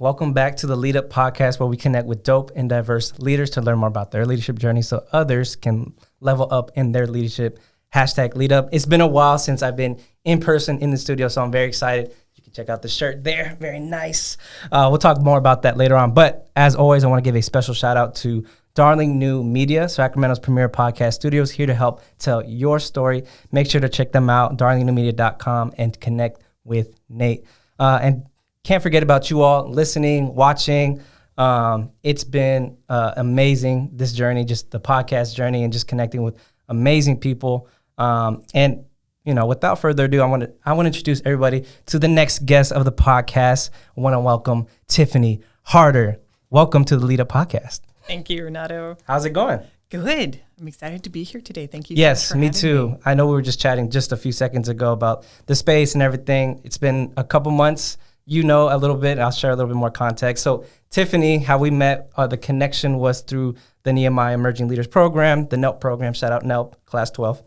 Welcome back to the Lead Up Podcast, where we connect with dope and diverse leaders to learn more about their leadership journey so others can level up in their leadership. Hashtag Lead Up. It's been a while since I've been in person in the studio, so I'm very excited. You can check out the shirt there. Very nice. We'll talk more about that later on. But as always, I want to give a special shout out to Darling New Media, Sacramento's premier podcast studios, here to help tell your story. Make sure to check them out, darlingnewmedia.com, and connect with Nate. And can't forget about you all listening, watching. It's been amazing, this journey, just the podcast journey and just connecting with amazing people. And, you know, without further ado, I want to introduce everybody to the next guest of the podcast. I want to welcome Tiffani Harter. Welcome to the Lead Up Podcast. Thank you, Renato. How's it going? Good. I'm excited to be here today. Thank you. Yes, me too. I know we were just chatting just a few seconds ago about the space and everything. It's been a couple months. You know a little bit. I'll share a little bit more context. So Tiffani, how we met, the connection was through the Nehemiah Emerging Leaders Program, the NELP program. Shout out NELP, Class 12.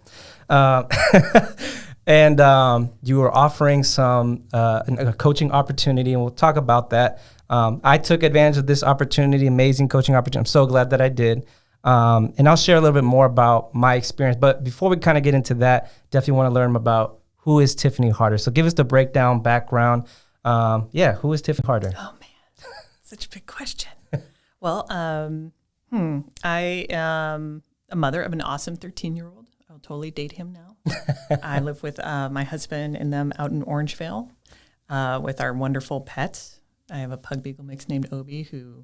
And you were offering a coaching opportunity, and we'll talk about that. I took advantage of this opportunity, amazing coaching opportunity. I'm so glad that I did. And I'll share a little bit more about my experience. But before we kind of get into that, definitely want to learn about who is Tiffani Harter. So give us the breakdown, background. Who is Tiffani Harter? Oh, man. Such a big question. Well, I am a mother of an awesome 13-year-old. I'll totally date him now. I live with my husband and them out in Orangevale with our wonderful pets. I have a pug beagle mix named Obi who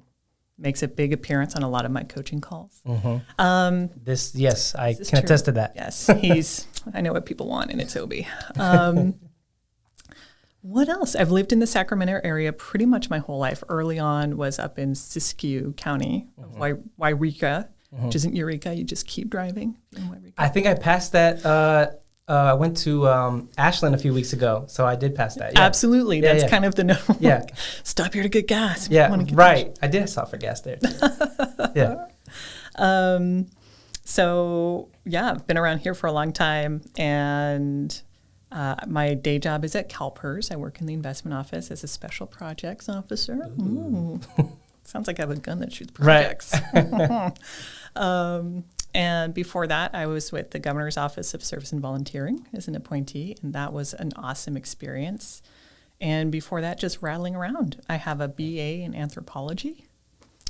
makes a big appearance on a lot of my coaching calls. Mm-hmm. Yes, I can attest to that. Yes, I know what people want, and it's Obi. What else? I've lived in the Sacramento area pretty much my whole life. Early on was up in Siskiyou County, Wairika, which isn't Eureka. You just keep driving. I think I passed that. I went to Ashland a few weeks ago, so I did pass that. Yeah. Absolutely. That's kind of the no. Yeah. Stop here to get gas. Yeah, right. I did stop for gas there. Yeah. I've been around here for a long time, and my day job is at CalPERS. I work in the investment office as a special projects officer. Ooh. Sounds like I have a gun that shoots projects. Right. And before that, I was with the Governor's Office of Service and Volunteering as an appointee, and that was an awesome experience. And before that, just rattling around. I have a BA in anthropology,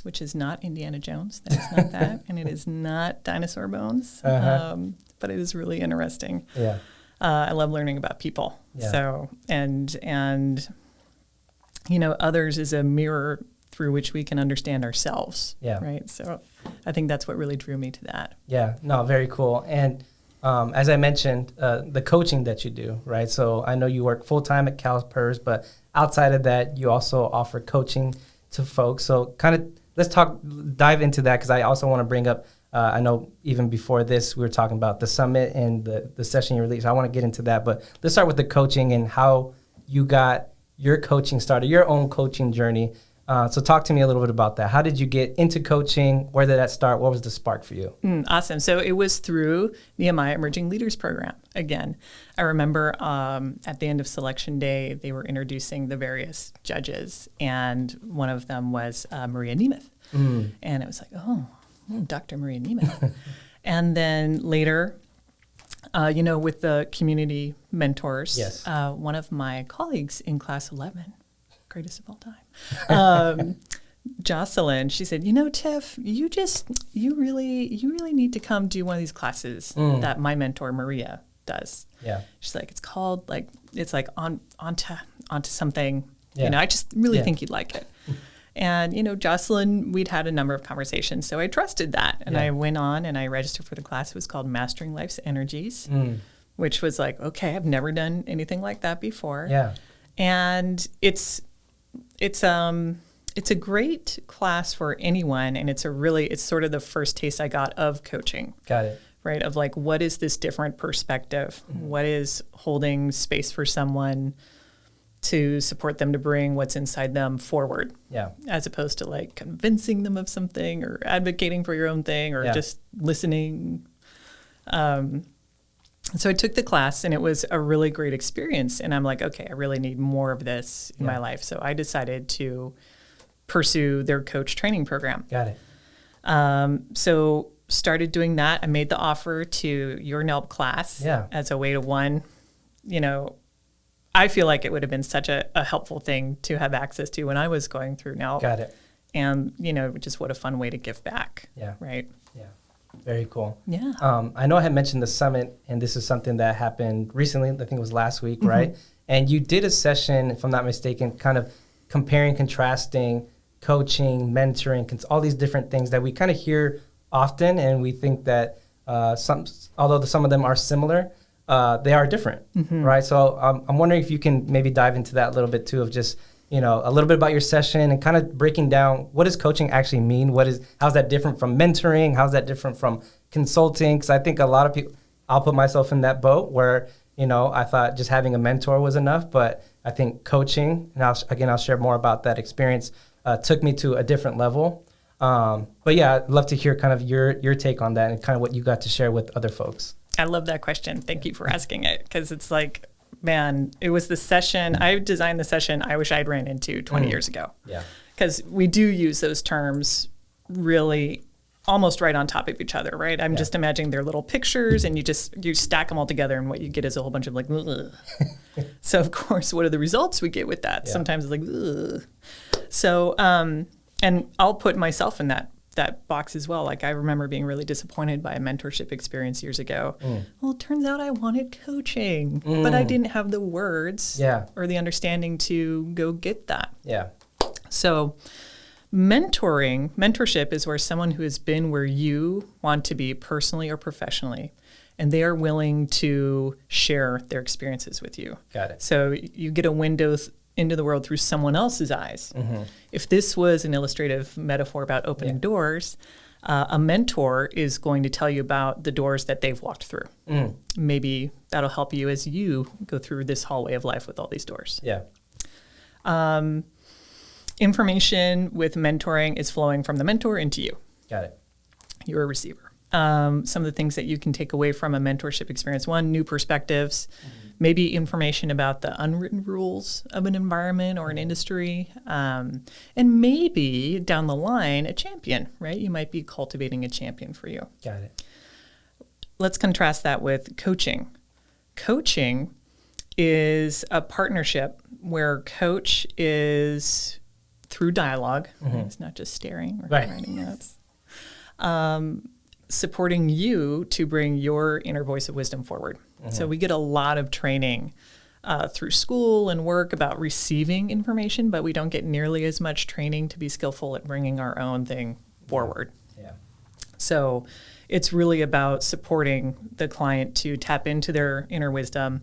which is not Indiana Jones. That is not that. And it is not dinosaur bones. But it is really interesting. Yeah. I love learning about people. Yeah. So, and you know, others is a mirror through which we can understand ourselves. Yeah. Right. So I think that's what really drew me to that. Yeah. No, very cool. And as I mentioned, the coaching that you do, right? So I know you work full-time at CalPERS, but outside of that, you also offer coaching to folks. So kind of let's dive into that, because I also want to bring up, I know even before this, we were talking about the summit and the session you released. I want to get into that, but let's start with the coaching and how you got your coaching started, your own coaching journey. So talk to me a little bit about that. How did you get into coaching? Where did that start? What was the spark for you? Awesome. So it was through Nehemiah Emerging Leaders Program. Again, I remember at the end of selection day, they were introducing the various judges, and one of them was Maria Nemeth. And it was like, Dr. Maria Nemeth. And then later, with the community mentors, yes. One of my colleagues in class 11, greatest of all time, Jocelyn, she said, Tiff, you really need to come do one of these classes that my mentor Maria does. Yeah. She's like, it's called onto something. Yeah. I just really think you'd like it. And, Jocelyn, we'd had a number of conversations, so I trusted that. And I went on and I registered for the class. It was called Mastering Life's Energies, which was like, okay, I've never done anything like that before. Yeah. And it's a great class for anyone, and it's sort of the first taste I got of coaching. Got it. Right, of like, what is this different perspective? What is holding space for someone to support them to bring what's inside them forward? Yeah. As opposed to like convincing them of something or advocating for your own thing or just listening. So I took the class, and it was a really great experience. And I'm like, okay, I really need more of this in my life. So I decided to pursue their coach training program. Got it. So started doing that. I made the offer to your NELP class as a way to, one, I feel like it would have been such a helpful thing to have access to when I was going through NELP. Got it. And, just what a fun way to give back. Yeah. Right. Yeah. Very cool. Yeah. I know I had mentioned the summit, and this is something that happened recently. I think it was last week, right? And you did a session, if I'm not mistaken, kind of comparing, contrasting, coaching, mentoring, all these different things that we kind of hear often, and we think that although some of them are similar, they are different, right? So I'm wondering if you can maybe dive into that a little bit too, of just a little bit about your session and kind of breaking down what does coaching actually mean? How's that different from mentoring? How's that different from consulting? Because I think a lot of people, I'll put myself in that boat where I thought just having a mentor was enough, but I think coaching, and I'll share more about that experience, took me to a different level. But yeah, I'd love to hear kind of your take on that and kind of what you got to share with other folks. I love that question. Thank you for asking it, because it's like, man, it was the session, I designed the session I wish I'd ran into 20 years ago. Yeah. Because we do use those terms really almost right on top of each other, right? I'm just imagining their little pictures, and you stack them all together, and what you get is a whole bunch of like, ugh. So of course, what are the results we get with that? Yeah. Sometimes it's like, ugh. So, and I'll put myself in that box as well. Like, I remember being really disappointed by a mentorship experience years ago. Well, it turns out I wanted coaching, but I didn't have the words or the understanding to go get that. Yeah. So mentorship is where someone who has been where you want to be personally or professionally, and they are willing to share their experiences with you. Got it. So you get a window into the world through someone else's eyes. If this was an illustrative metaphor about opening doors, a mentor is going to tell you about the doors that they've walked through. Maybe that'll help you as you go through this hallway of life with all these doors. Yeah. Information with mentoring is flowing from the mentor into you. Got it. You're a receiver. Some of the things that you can take away from a mentorship experience: one, new perspectives, maybe information about the unwritten rules of an environment or an industry, and maybe down the line, a champion, right? You might be cultivating a champion for you. Got it. Let's contrast that with coaching. Coaching is a partnership where coach is through dialogue. It's not just staring or writing notes. Supporting you to bring your inner voice of wisdom forward. So we get a lot of training through school and work about receiving information, but we don't get nearly as much training to be skillful at bringing our own thing forward. Yeah. So it's really about supporting the client to tap into their inner wisdom,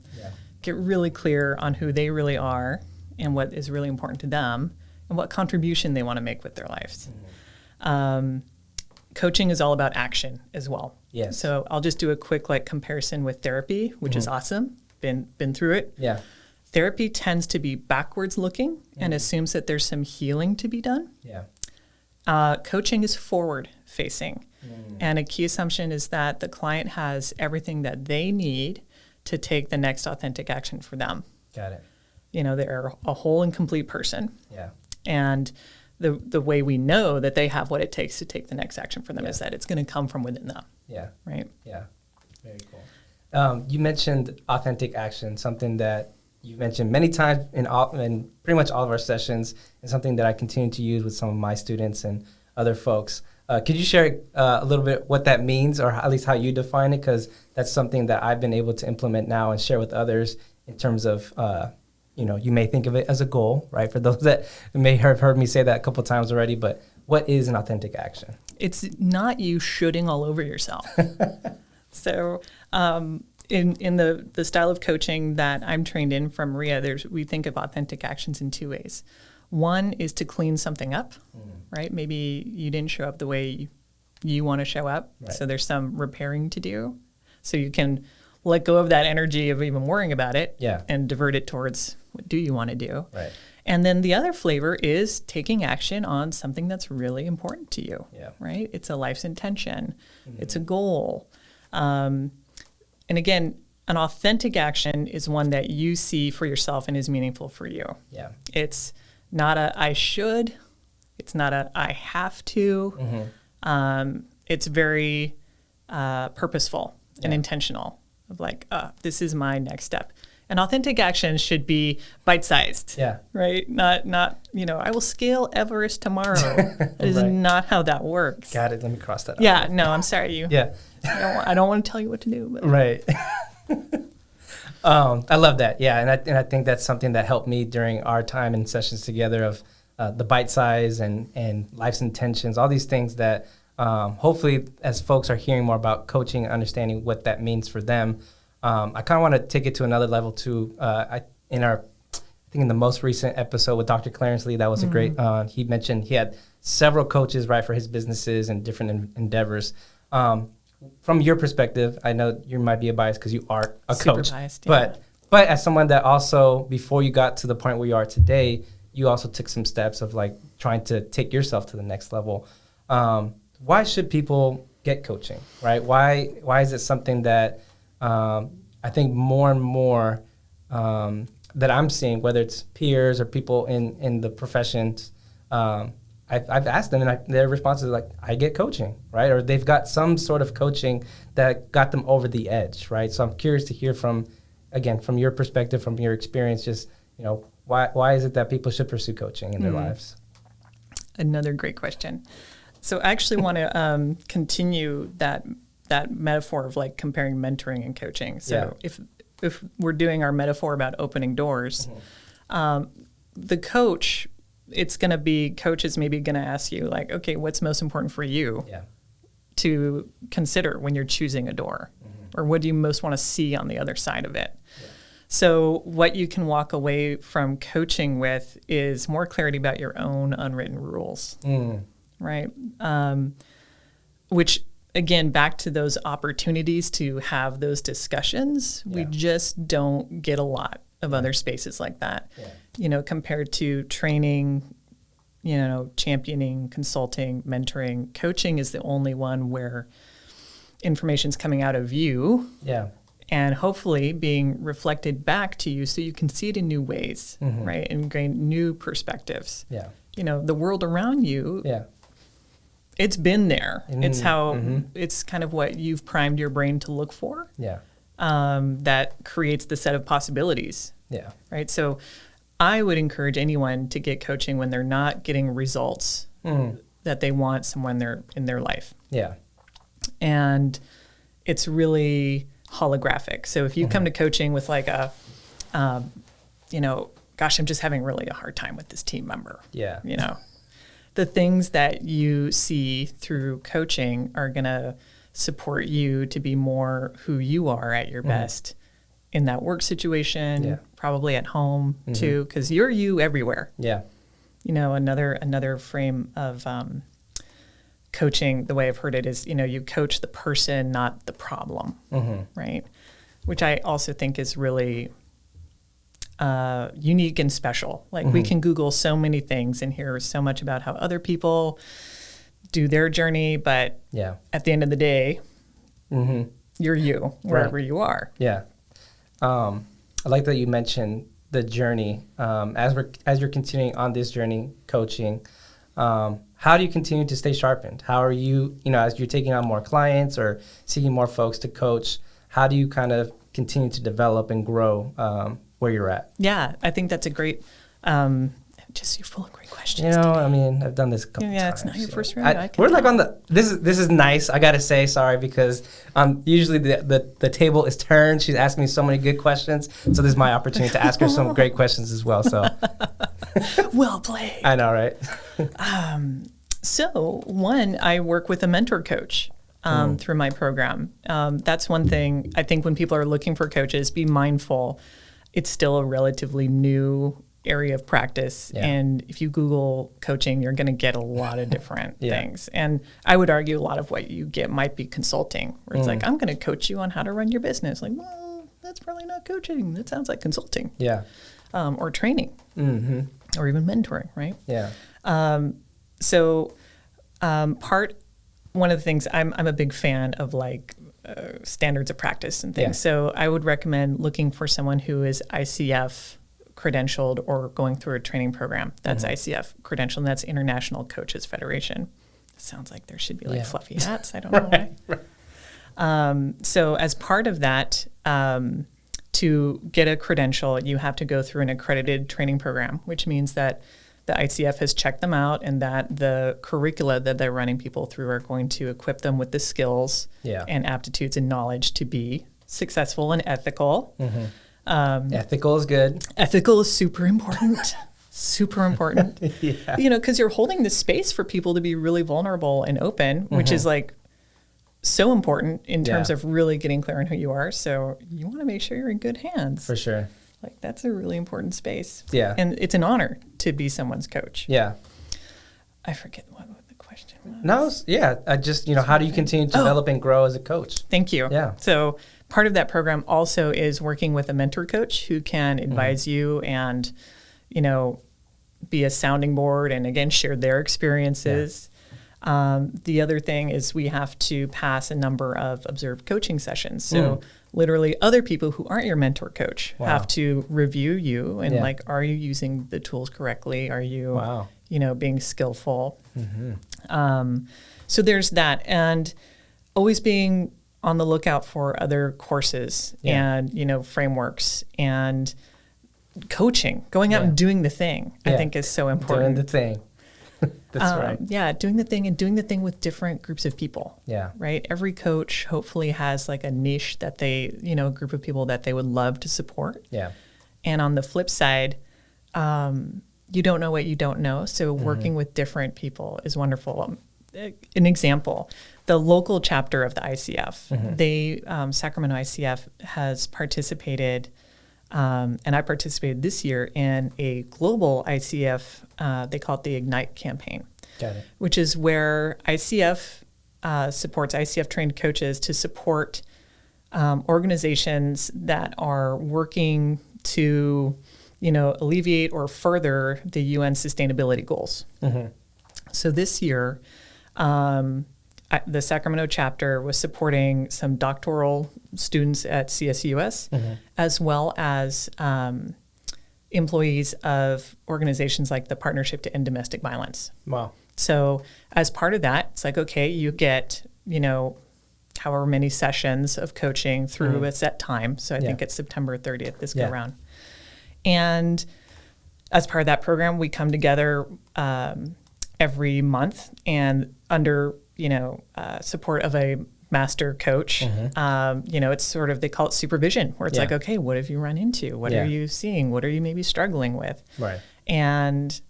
get really clear on who they really are and what is really important to them and what contribution they want to make with their lives. Coaching is all about action as well. Yes. So I'll just do a quick comparison with therapy, which is awesome. Been through it. Yeah. Therapy tends to be backwards looking and assumes that there's some healing to be done. Yeah. Coaching is forward facing. And a key assumption is that the client has everything that they need to take the next authentic action for them. Got it. They're a whole and complete person. Yeah. And the way we know that they have what it takes to take the next action for them is that it's going to come from within them. Yeah. Right? Yeah. Very cool. You mentioned authentic action, something that you've mentioned many times in pretty much all of our sessions, and something that I continue to use with some of my students and other folks. Could you share a little bit what that means, or at least how you define it? Because that's something that I've been able to implement now and share with others in terms of you may think of it as a goal, right? For those that may have heard me say that a couple of times already, but what is an authentic action? It's not you shooting all over yourself. So in the style of coaching that I'm trained in from Maria, we think of authentic actions in two ways. One is to clean something up, right? Maybe you didn't show up the way you want to show up, so there's some repairing to do. So you can let go of that energy of even worrying about it and divert it towards what do you want to do. Right. And then the other flavor is taking action on something that's really important to you, right? It's a life's intention. It's a goal. And again, an authentic action is one that you see for yourself and is meaningful for you. Yeah. It's not I should, It's not a I have to. It's very purposeful and intentional of like, this is my next step. And authentic action should be bite-sized. Yeah. Right? Not I will scale Everest tomorrow. That is not how that works. Got it. Let me cross that out. Yeah. No, I'm sorry. Yeah. I don't want to tell you what to do. But. Right. I love that. Yeah. And I think that's something that helped me during our time in sessions together of the bite size and life's intentions, all these things that hopefully as folks are hearing more about coaching and understanding what that means for them, I kind of want to take it to another level too. I think in the most recent episode with Dr. Clarence Lee, that was a great, he mentioned he had several coaches, right, for his businesses and different endeavors. From your perspective, I know you might be a bias because you are a Super coach, biased, yeah. but as someone that also, before you got to the point where you are today, you also took some steps of like trying to take yourself to the next level. Why should people get coaching, right? Why is it something that I think more and more that I'm seeing, whether it's peers or people in the professions, I've asked them, and their response is like, I get coaching, right? Or they've got some sort of coaching that got them over the edge, right? So I'm curious to hear from your perspective, from your experience, just, why is it that people should pursue coaching in their lives? Another great question. So I actually want to continue that metaphor of like comparing mentoring and coaching. So if we're doing our metaphor about opening doors, the coach, coach is maybe going to ask you like, okay, what's most important for you to consider when you're choosing a door, or what do you most want to see on the other side of it? So what you can walk away from coaching with is more clarity about your own unwritten rules, right? Which, again, back to those opportunities to have those discussions, we just don't get a lot of other spaces like that, compared to training, championing, consulting, mentoring. Coaching is the only one where information's coming out of you. Yeah. And hopefully being reflected back to you so you can see it in new ways, right? And gain new perspectives. Yeah. The world around you, it's been there. It's how, it's kind of what you've primed your brain to look for. Yeah. That creates the set of possibilities. Yeah. Right? So I would encourage anyone to get coaching when they're not getting results that they want somewhere in their life. Yeah. And it's really holographic. So if you come to coaching with like a, gosh, I'm just having really a hard time with this team member. Yeah. The things that you see through coaching are going to support you to be more who you are at your best in that work situation, probably at home too, because you're you everywhere. Yeah. Another frame of coaching, the way I've heard it is, you coach the person, not the problem, right? Which I also think is really unique and special. Like we can Google so many things and hear so much about how other people do their journey, but at the end of the day, you're you, wherever you are. Yeah. I like that you mentioned the journey. As you're continuing on this journey, coaching, how do you continue to stay sharpened? How are you, as you're taking on more clients or seeking more folks to coach, how do you kind of continue to develop and grow where you're at? Yeah, I think that's a great, you're full of great questions. I've done this a couple times. Yeah, it's not your first round. We're like on this is nice, I got to say, sorry, because usually the table is turned. She's asking me so many good questions. So this is my opportunity to ask her some great questions as well. So well played. I know, right? So one, I work with a mentor coach through my program. That's one thing I think when people are looking for coaches, be mindful. It's still a relatively new area of practice. Yeah. And if you Google coaching, you're going to get a lot of different things. And I would argue a lot of what you get might be consulting, where it's like, I'm going to coach you on how to run your business. Like, well, that's probably not coaching. That sounds like consulting. Yeah. Or training. Or even mentoring, right? Yeah. One of the things, I'm a big fan of like standards of practice and things. Yeah. So I would recommend looking for someone who is ICF credentialed or going through a training program. That's ICF credentialed, and that's International Coaches Federation. It sounds like there should be like fluffy hats. I don't know why. So as part of that, to get a credential, you have to go through an accredited training program, which means that the ICF has checked them out and that the curricula that they're running people through are going to equip them with the skills and aptitudes and knowledge to be successful and ethical. Ethical is good. Ethical is super important. Super important. You know, because you're holding this space for people to be really vulnerable and open, which is like so important in terms of really getting clear on who you are. So you want to make sure you're in good hands. For sure. Like that's a really important space. Yeah. And it's an honor to be someone's coach. Yeah. I forget what the question was. No, I just, how do you continue to develop and grow as a coach? Thank you. Yeah. So part of that program also is working with a mentor coach who can advise you and, be a sounding board and again, share their experiences. The other thing is we have to pass a number of observed coaching sessions. So literally other people who aren't your mentor coach have to review you and like, are you using the tools correctly? Are you, being skillful? So there's that. And always being on the lookout for other courses and, frameworks and coaching, going out and doing the thing, I think is so important. Doing the thing. That's right. Yeah, doing the thing and doing the thing with different groups of people. Yeah. Right? Every coach hopefully has like a niche that they, a group of people that they would love to support. Yeah. And on the flip side, you don't know what you don't know. So working with different people is wonderful. An example, the local chapter of the ICF, they, Sacramento ICF has participated and I participated this year in a global ICF, they call it the Ignite campaign, which is where ICF supports ICF-trained coaches to support organizations that are working to, alleviate or further the UN sustainability goals. So this year, the Sacramento chapter was supporting some doctoral students at CSUS, as well as employees of organizations like the Partnership to End Domestic Violence. Wow. So as part of that, it's like, okay, you get, however many sessions of coaching through a set time. So I think it's September 30th this go around. And as part of that program, we come together every month and under support of a master coach, it's sort of, they call it supervision, where it's like, okay, what have you run into? What are you seeing? What are you maybe struggling with? Right. And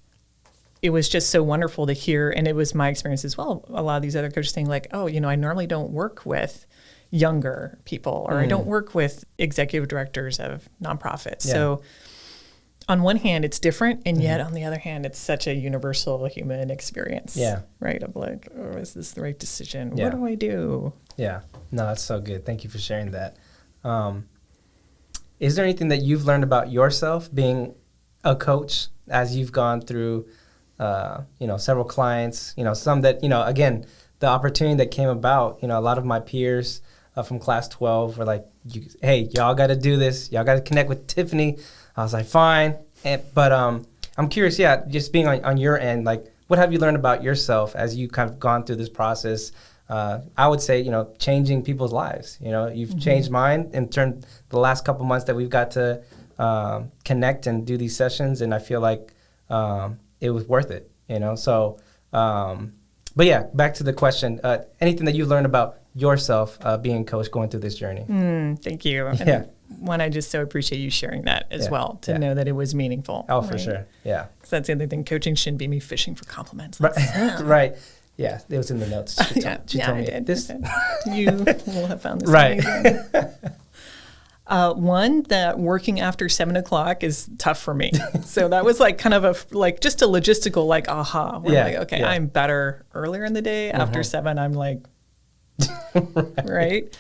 it was just so wonderful to hear. And it was my experience as well. A lot of these other coaches saying like, oh, I normally don't work with younger people, or I don't work with executive directors of nonprofits. So on one hand, it's different, and yet on the other hand, it's such a universal human experience. Yeah. Right? Of like, oh, is this the right decision? What do I do? Yeah. No, that's so good. Thank you for sharing that. Is there anything that you've learned about yourself being a coach as you've gone through, several clients, some that, again, the opportunity that came about, a lot of my peers from class 12 were like, hey, y'all got to do this. Y'all got to connect with Tiffani. I was like, fine. But I'm curious, just being on your end, like, what have you learned about yourself as you kind of gone through this process? I would say, changing people's lives. You've changed mine in turn the last couple months that we've got to connect and do these sessions. And I feel like it was worth it, So, but yeah, back to the question. Anything that you learned about yourself being a coach going through this journey? Thank you. Yeah. One, I just so appreciate you sharing that as well, to know that it was meaningful. Oh, for sure. Yeah. Because that's the other thing. Coaching shouldn't be me fishing for compliments. Right. Yeah, it was in the notes. She told me this. You will have found this right. amazing. One, that working after 7 o'clock is tough for me. So that was like kind of just a logistical aha. Where like, okay, I'm better earlier in the day. After 7, I'm like, right.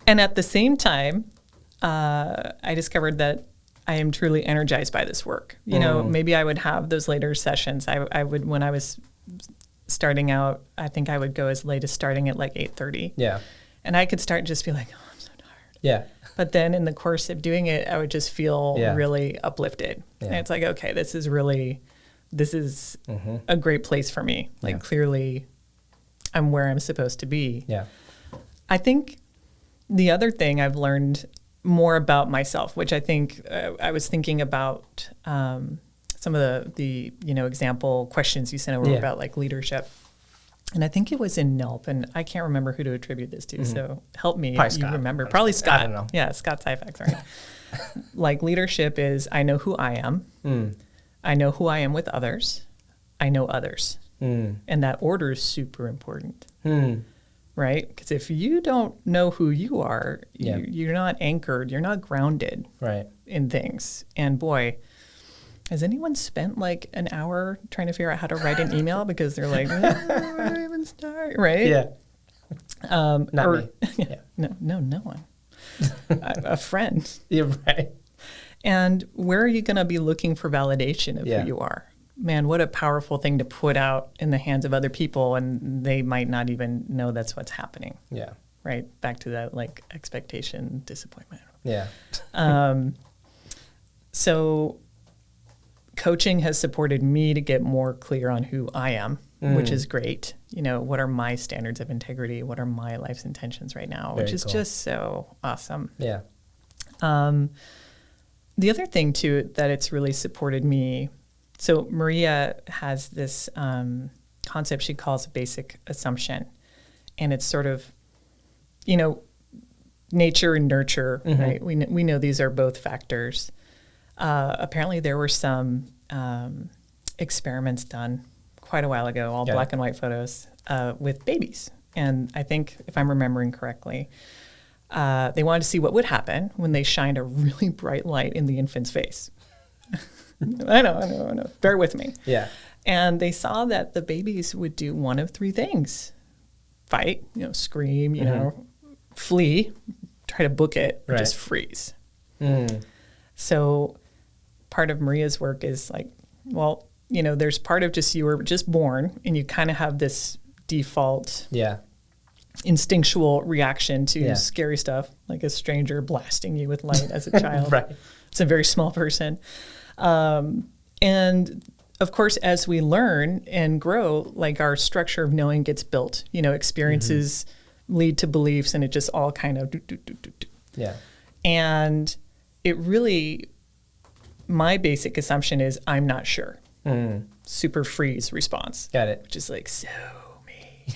And at the same time, I discovered that I am truly energized by this work. Maybe I would have those later sessions. I would, when I was starting out, I think I would go as late as starting at like 8:30. Yeah. And I could start and just be like, oh, I'm so tired. Yeah. But then in the course of doing it, I would just feel really uplifted. Yeah. And it's like, okay, this is a great place for me. Like clearly I'm where I'm supposed to be. Yeah. I think the other thing I've learned more about myself, which I think I was thinking about some of the example questions you sent over about like leadership. And I think it was in NELP, and I can't remember who to attribute this to, so help me if you remember. Probably Scott. I don't know. Yeah, Scott Syfax, right? Like leadership is, I know who I am. I know who I am with others. I know others. And that order is super important, right? Because if you don't know who you are, you're not anchored, you're not grounded in things. And boy, has anyone spent like an hour trying to figure out how to write an email because they're like, where do I even start, right? Yeah. Not me. No one. A friend. Yeah, right. And where are you going to be looking for validation of who you are? Man, what a powerful thing to put out in the hands of other people, and they might not even know that's what's happening. Yeah. Right? Back to that like expectation, disappointment. Yeah. So coaching has supported me to get more clear on who I am, which is great. You know, what are my standards of integrity? What are my life's intentions right now? Which is just so awesome. Yeah. The other thing too, that it's really supported me. So Maria has this concept she calls a basic assumption. And it's sort of, nature and nurture, right? We know these are both factors. Apparently there were some experiments done quite a while ago, all black and white photos with babies. And I think, if I'm remembering correctly, they wanted to see what would happen when they shined a really bright light in the infant's face. I know. Bear with me. Yeah. And they saw that the babies would do one of three things: fight, scream, flee, try to book it, or just freeze. So part of Maria's work is like, well, there's part of just you were just born and you kind of have this default instinctual reaction to scary stuff, like a stranger blasting you with light as a child. Right. It's a very small person. And of course, as we learn and grow, like our structure of knowing gets built, experiences lead to beliefs, and it just all kind of do. Yeah. And it really, my basic assumption is I'm not sure. Super freeze response. Got it. Which is like, so me.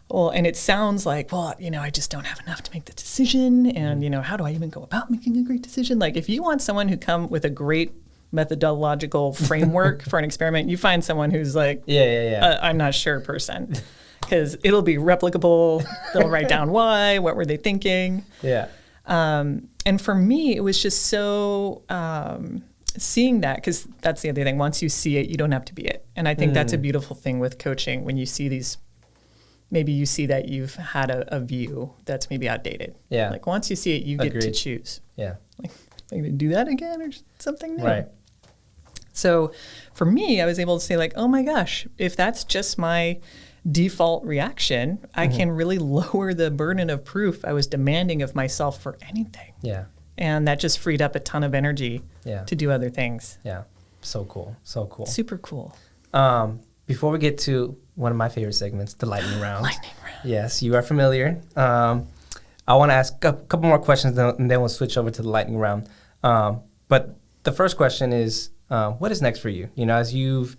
Well, and it sounds like, well, I just don't have enough to make the decision. And, how do I even go about making a great decision? Like, if you want someone who come with a great methodological framework for an experiment, you find someone who's like, I'm not sure person. Because it'll be replicable. They'll write down why, what were they thinking. Yeah. And for me, it was just so seeing that, because that's the other thing. Once you see it, you don't have to be it. And I think that's a beautiful thing with coaching. When you see these, maybe you see that you've had a view that's maybe outdated. Yeah. Like once you see it, you get to choose. Yeah. Like, am I going to do that again or something new? Right. So for me, I was able to say like, oh my gosh, if that's just my default reaction, I can really lower the burden of proof I was demanding of myself for anything. Yeah. And that just freed up a ton of energy to do other things. Yeah. So cool. So cool. Super cool. Before we get to one of my favorite segments, the lightning round. Lightning round. Yes, you are familiar. I want to ask a couple more questions, and then we'll switch over to the lightning round. But the first question is, what is next for you? As you've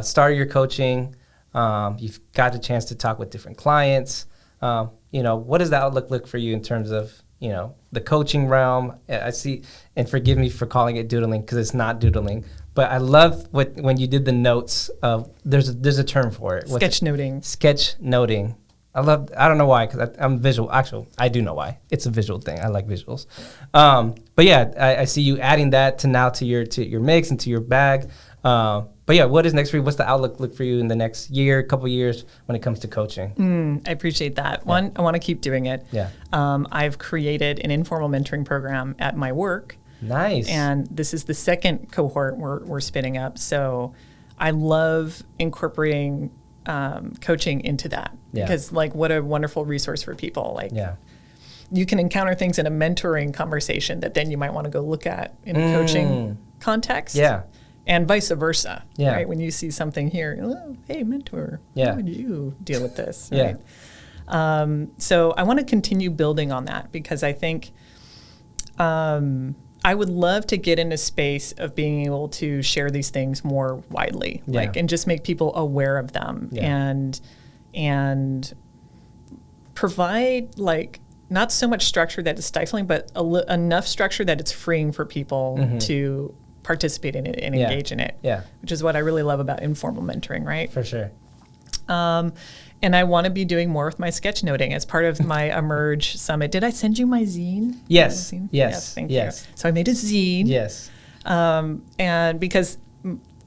started your coaching, you've got the chance to talk with different clients. What does the outlook look for you in terms of, the coaching realm? I see, and forgive me for calling it doodling because it's not doodling, but I love when you did the notes of, there's a term for it. Sketch noting. Sketch noting. I don't know why, because I'm visual. Actually, I do know why. It's a visual thing. I like visuals. But yeah, I see you adding that to your mix and to your bag. But yeah, what is next for you? What's the outlook look for you in the next year, couple years when it comes to coaching? I appreciate that. One, I want to keep doing it. Yeah. I've created an informal mentoring program at my work. Nice. And this is the second cohort we're spinning up. So I love incorporating coaching into that because like what a wonderful resource for people. Like you can encounter things in a mentoring conversation that then you might want to go look at in a coaching context. Yeah. And vice versa. Yeah. Right. When you see something here, oh, hey, mentor, Yeah. how would you deal with this? Yeah. Right. So I want to continue building on that because I think I would love to get in a space of being able to share these things more widely, Yeah. and just make people aware of them and provide not so much structure that is stifling, but enough structure that it's freeing for people to participate in it and engage in it. Yeah. Which is what I really love about informal mentoring, right? For sure. And I want to be doing more with my sketchnoting as part of my Emerge Summit. Did I send you my zine? Yes. Yes. Thank you. So I made a zine. Yes. And because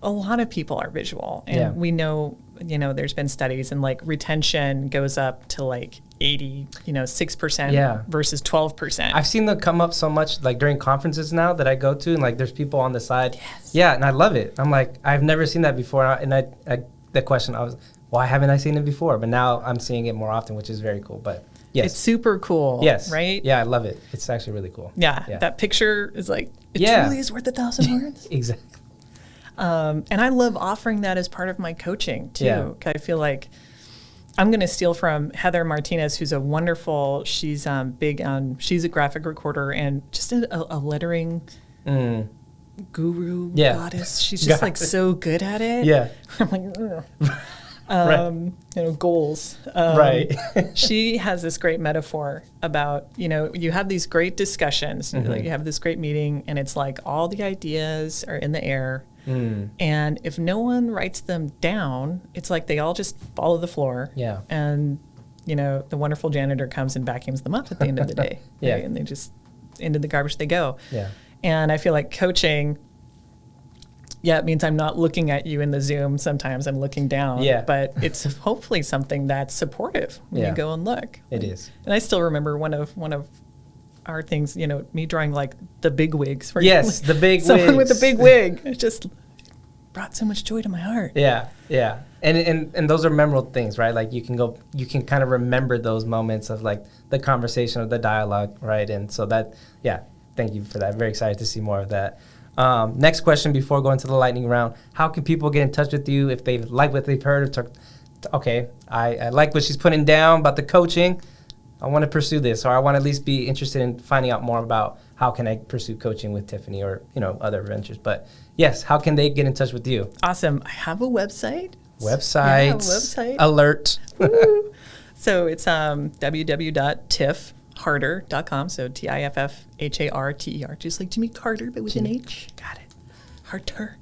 a lot of people are visual, and we know, there's been studies, and retention goes up to 6% versus 12%. I've seen them come up so much during conferences now that I go to, and there's people on the side. Yes. Yeah, and I love it. I'm I've never seen that before. And the question I was, why haven't I seen it before? But now I'm seeing it more often, which is very cool. But yes. It's super cool. Yes. Right? Yeah, I love it. It's actually really cool. Yeah. That picture is it truly is worth 1,000 words. Exactly. And I love offering that as part of my coaching too. Yeah. I feel like I'm going to steal from Heather Martinez, who's she's she's a graphic recorder and just a lettering guru goddess. She's just so good at it. Yeah. I'm goals. Right. She has this great metaphor about, you have these great discussions, you have this great meeting, and it's all the ideas are in the air. And if no one writes them down, it's they all just fall to the floor. Yeah. And, the wonderful janitor comes and vacuums them up at the end of the day. Yeah. Right? And they just, into the garbage they go. Yeah. And I feel like coaching, it means I'm not looking at you in the Zoom. Sometimes I'm looking down. Yeah. But it's hopefully something that's supportive when you go and look. It is. And I still remember one of our things, me drawing the big wigs. Yes, the big someone wigs. with the big wig. It just brought so much joy to my heart. Yeah, yeah. And those are memorable things, right? You can kind of remember those moments of the conversation or the dialogue, right? And so thank you for that. Very excited to see more of that. Next question before going to the lightning round. How can people get in touch with you if they like what they've heard? I like what she's putting down about the coaching. I want to pursue this, or I want to at least be interested in finding out more about how can I pursue coaching with Tiffani or, other ventures. But yes, how can they get in touch with you? Awesome. I have a website. Website. Alert. So it's www.tiffharter.com. So TIFFHARTER, just like Jimmy Carter, but with an H. Got it. Harter.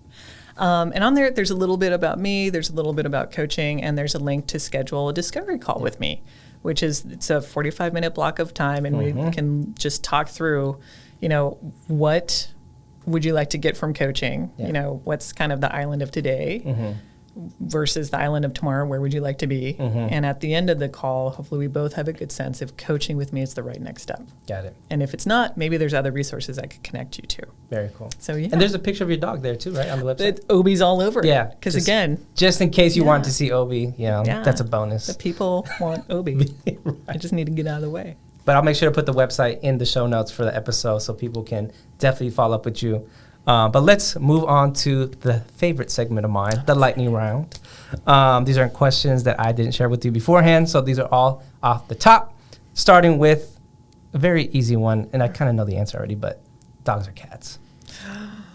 And on there's a little bit about me, there's a little bit about coaching, and there's a link to schedule a discovery call with me, which is, it's a 45-minute block of time, and we can just talk through, what would you like to get from coaching? What's kind of the island of today versus the island of tomorrow, where would you like to be? And at the end of the call, hopefully we both have a good sense if coaching with me is the right next step. Got it. And if it's not, maybe there's other resources I could connect you to. Very cool. So yeah. And there's a picture of your dog there too, right, on the website? Obi's all over. Yeah. Because again, just in case you want to see Obi, that's a bonus. The people want Obi. Right. I just need to get out of the way. But I'll make sure to put the website in the show notes for the episode so people can definitely follow up with you. But let's move on to the favorite segment of mine, the lightning round. These aren't questions that I didn't share with you beforehand, so these are all off the top, starting with a very easy one, and I kind of know the answer already, but dogs or cats?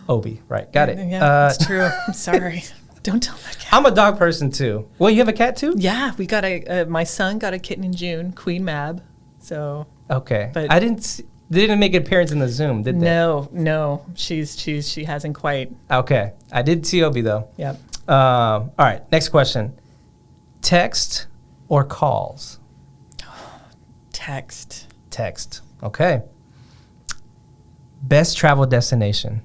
Obi, right, got it. Yeah, that's true. I'm sorry. Don't tell my cat. I'm a dog person, too. Well, you have a cat, too? Yeah, we got my son got a kitten in June, Queen Mab, so. Okay. But I didn't they didn't make an appearance in the Zoom, did they? No. She hasn't quite. Okay. I did see Obi, though. Yep. All right, next question. Text or calls? Text. Okay. Best travel destination?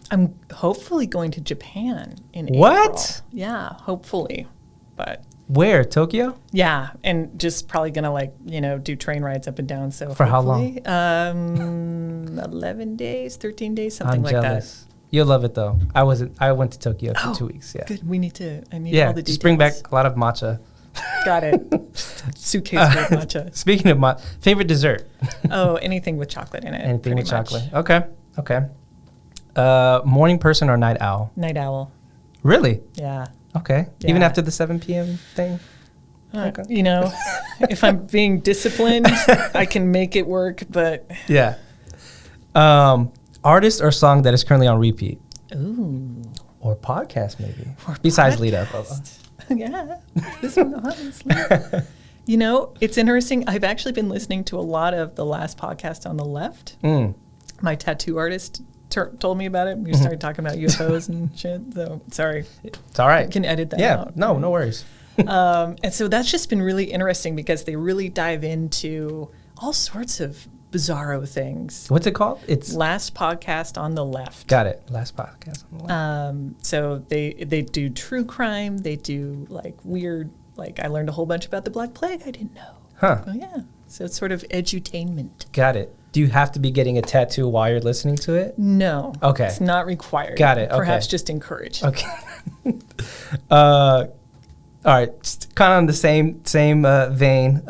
I'm hopefully going to Japan in What? April. Yeah, hopefully. But where? Tokyo? yeah, and just probably gonna do train rides up and down. So for how long? 11 days, 13 days, something I'm like jealous. You'll love it though. I went to Tokyo for 2 weeks. Yeah. that. Good. I need all the details. Just bring back a lot of matcha. Got it. Suitcase with matcha. Speaking of my favorite dessert. Oh, anything with chocolate in it. Anything with much. chocolate. Okay. Morning person or night owl? Night owl. Really? Yeah. Okay. Yeah. Even after the 7 p.m. thing? Okay. You know, if I'm being disciplined, I can make it work, but. Yeah. Artist or song that is currently on repeat? Ooh. Or podcast, maybe. Or Besides podcast. Lead Up. Yeah. This one, honestly. You know, it's interesting. I've actually been listening to a lot of the last podcast on the left. My tattoo artist told me about it. We started talking about UFOs and shit. So, sorry. It's all right. You can edit that out. Yeah. No worries. And so that's just been really interesting because they really dive into all sorts of bizarro things. What's it called? It's Last Podcast on the Left. Got it. Last podcast on the left. So they do true crime. They do like weird, like I learned a whole bunch about the Black Plague I didn't know. Huh. Oh, yeah. So it's sort of edutainment. Got it. Do you have to be getting a tattoo while you're listening to it? No. Okay. It's not required. Got it. Perhaps Okay. just encouraged. Okay. All right. Kind of on the same vein.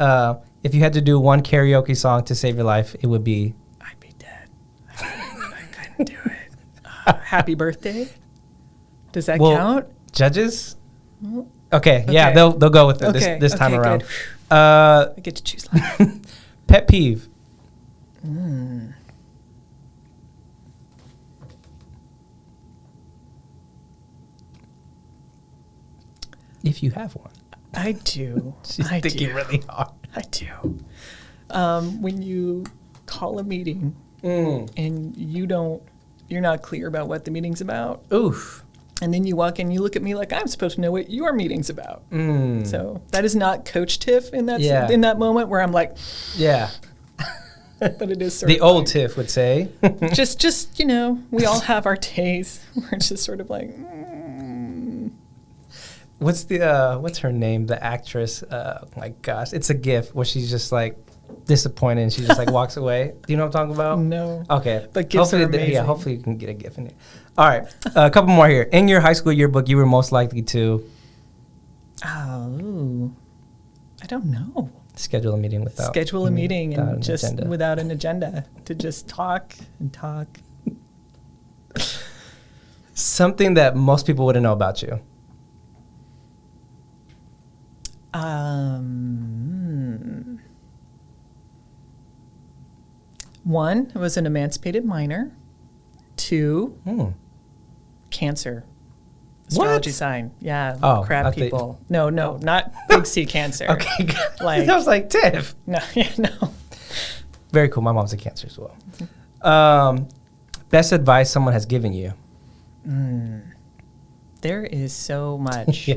If you had to do one karaoke song to save your life, it would be. I'd be dead. I couldn't do it. Happy Birthday. Does that count? Judges? Okay. Yeah, they'll go with it this time around. Good. I get to choose life. Pet peeve. If you have one. I do. She's I thinking do. really hard. I do. When you call a meeting and you're not clear about what the meeting's about. Oof. And then you walk in, you look at me like I'm supposed to know what your meeting's about. So that is not Coach Tiff in that moment where I'm like, yeah. But it is sort The of old like, Tiff would say. just we all have our days where it's just sort of like. What's her name? The actress. My gosh, it's a GIF where she's just like disappointed and she just like walks away. Do you know what I'm talking about? No. Okay. But GIFs are hopefully, amazing. hopefully you can get a GIF in here. All right, a couple more here. In your high school yearbook, you were most likely to Oh, I don't know. schedule a meeting without and just agenda. without an agenda to just talk and talk. Something that most people wouldn't know about you. One, I was an emancipated minor. Two, cancer. Astrology sign. Yeah. Oh, crab I think- people. No, not big C cancer. Okay, good. Like- I was like, Tiff. No, no. Very cool. My mom's a Cancer as well. Best advice someone has given you. There is so much. Yeah.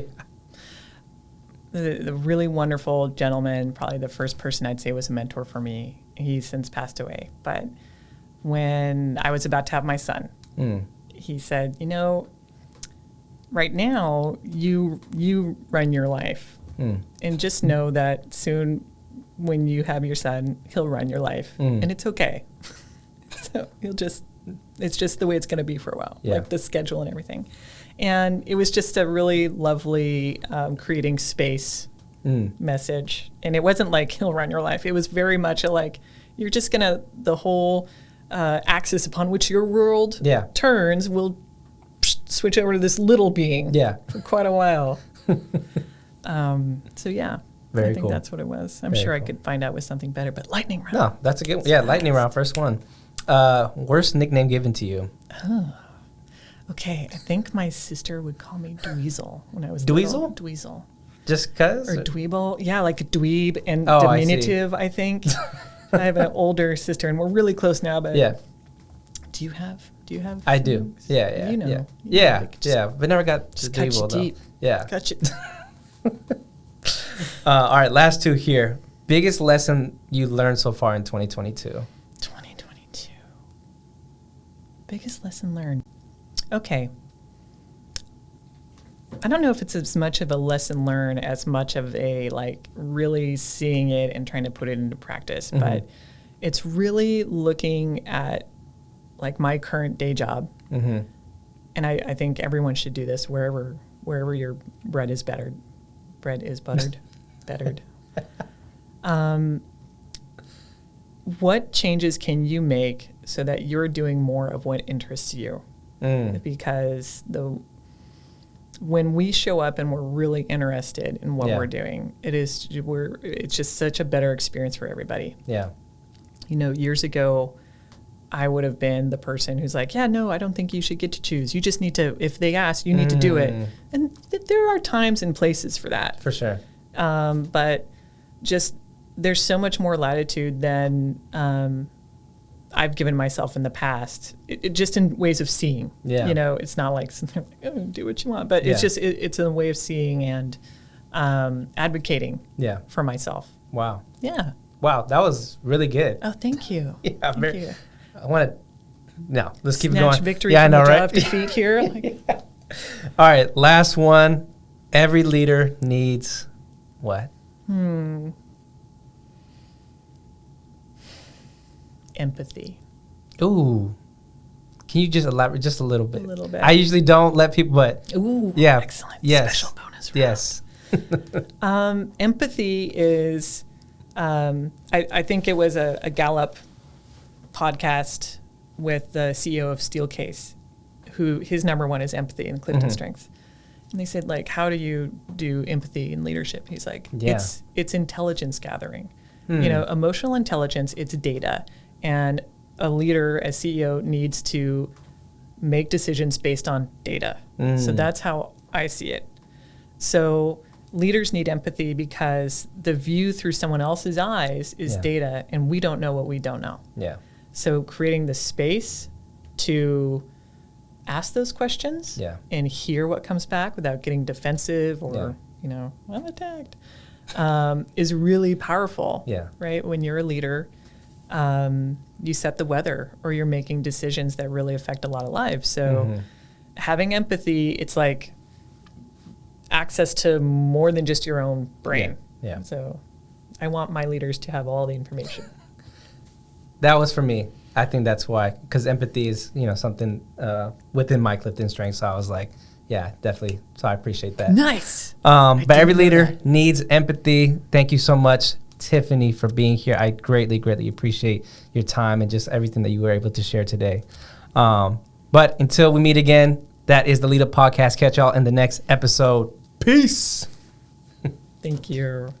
The really wonderful gentleman, probably the first person I'd say was a mentor for me. He's since passed away. But when I was about to have my son, he said, right now you run your life. And just know that soon when you have your son, he'll run your life. And it's okay. So it's just the way it's going to be for a while, like the schedule and everything. And it was just a really lovely creating space message. And it wasn't like he'll run your life. It was very much like you're just going to, the whole axis upon which your world turns will switch over to this little being for quite a while. So yeah. Very I think cool. that's what it was. I'm Very sure I cool. could find out with something better, but lightning round. No, that's a good one. Yeah, lightning round, first one. Worst nickname given to you? Okay, I think my sister would call me Dweezil when I was Dweezil? little. Dweezil. Just because? Or Dweeble. Yeah, like a dweeb and Oh, I see. diminutive, I think. I have an older sister, and we're really close now, but Yeah, do you have I do. siblings? Yeah. You know. Yeah. You Yeah. like just Yeah. But never got to just cut you Dweeble, though. deep. Yeah. Got you. All right, last two here. Biggest lesson you learned so far in 2022? 2022. Biggest lesson learned. Okay. I don't know if it's as much of a lesson learned as much of a like really seeing it and trying to put it into practice, but it's really looking at like my current day job. And I think everyone should do this wherever your bread is buttered. bettered. What changes can you make so that you're doing more of what interests you? Because when we show up and we're really interested in what we're doing, it's just such a better experience for everybody. Yeah. You know, years ago, I would have been the person who's like, yeah, no, I don't think you should get to choose. You just need to, if they ask, you need to do it. And there are times and places for that. For sure. But just there's so much more latitude than I've given myself in the past, just in ways of seeing. Yeah. You know, it's not like, oh, do what you want, but it's just, it's a way of seeing and advocating for myself. Wow. Yeah. Wow, that was really good. Oh, thank you. Yeah, thank you. I want to, no, let's keep Snatch going. Victory from the jaw of defeat here. Like. All right, last one. Every leader needs what? Empathy. Ooh. Can you just elaborate just a little bit? A little bit. I usually don't let people, but. Ooh, yeah. Excellent. Yes. Special bonus round. Yes. Empathy is, I think it was a Gallup podcast with the CEO of Steelcase, who his number one is empathy and Clifton Strengths. And they said, like, how do you do empathy in leadership? He's like, it's intelligence gathering. You know, emotional intelligence, it's data. And a leader, as CEO, needs to make decisions based on data. So that's how I see it. So leaders need empathy because the view through someone else's eyes is data, and we don't know what we don't know. Yeah. So creating the space to ask those questions and hear what comes back without getting defensive or, you know, I'm attacked, is really powerful. Yeah. Right? When you're a leader, you set the weather or you're making decisions that really affect a lot of lives. So having empathy, it's like access to more than just your own brain. Yeah. So I want my leaders to have all the information. That was for me. I think that's why, because empathy is, you know, something within my Clifton Strengths. So I was like, yeah, definitely. So I appreciate that. Nice. But every leader needs empathy. Thank you so much, Tiffani, for being here. I greatly, greatly appreciate your time and just everything that you were able to share today. But until we meet again, that is the Lead Up Podcast. Catch y'all in the next episode. Peace. Thank you.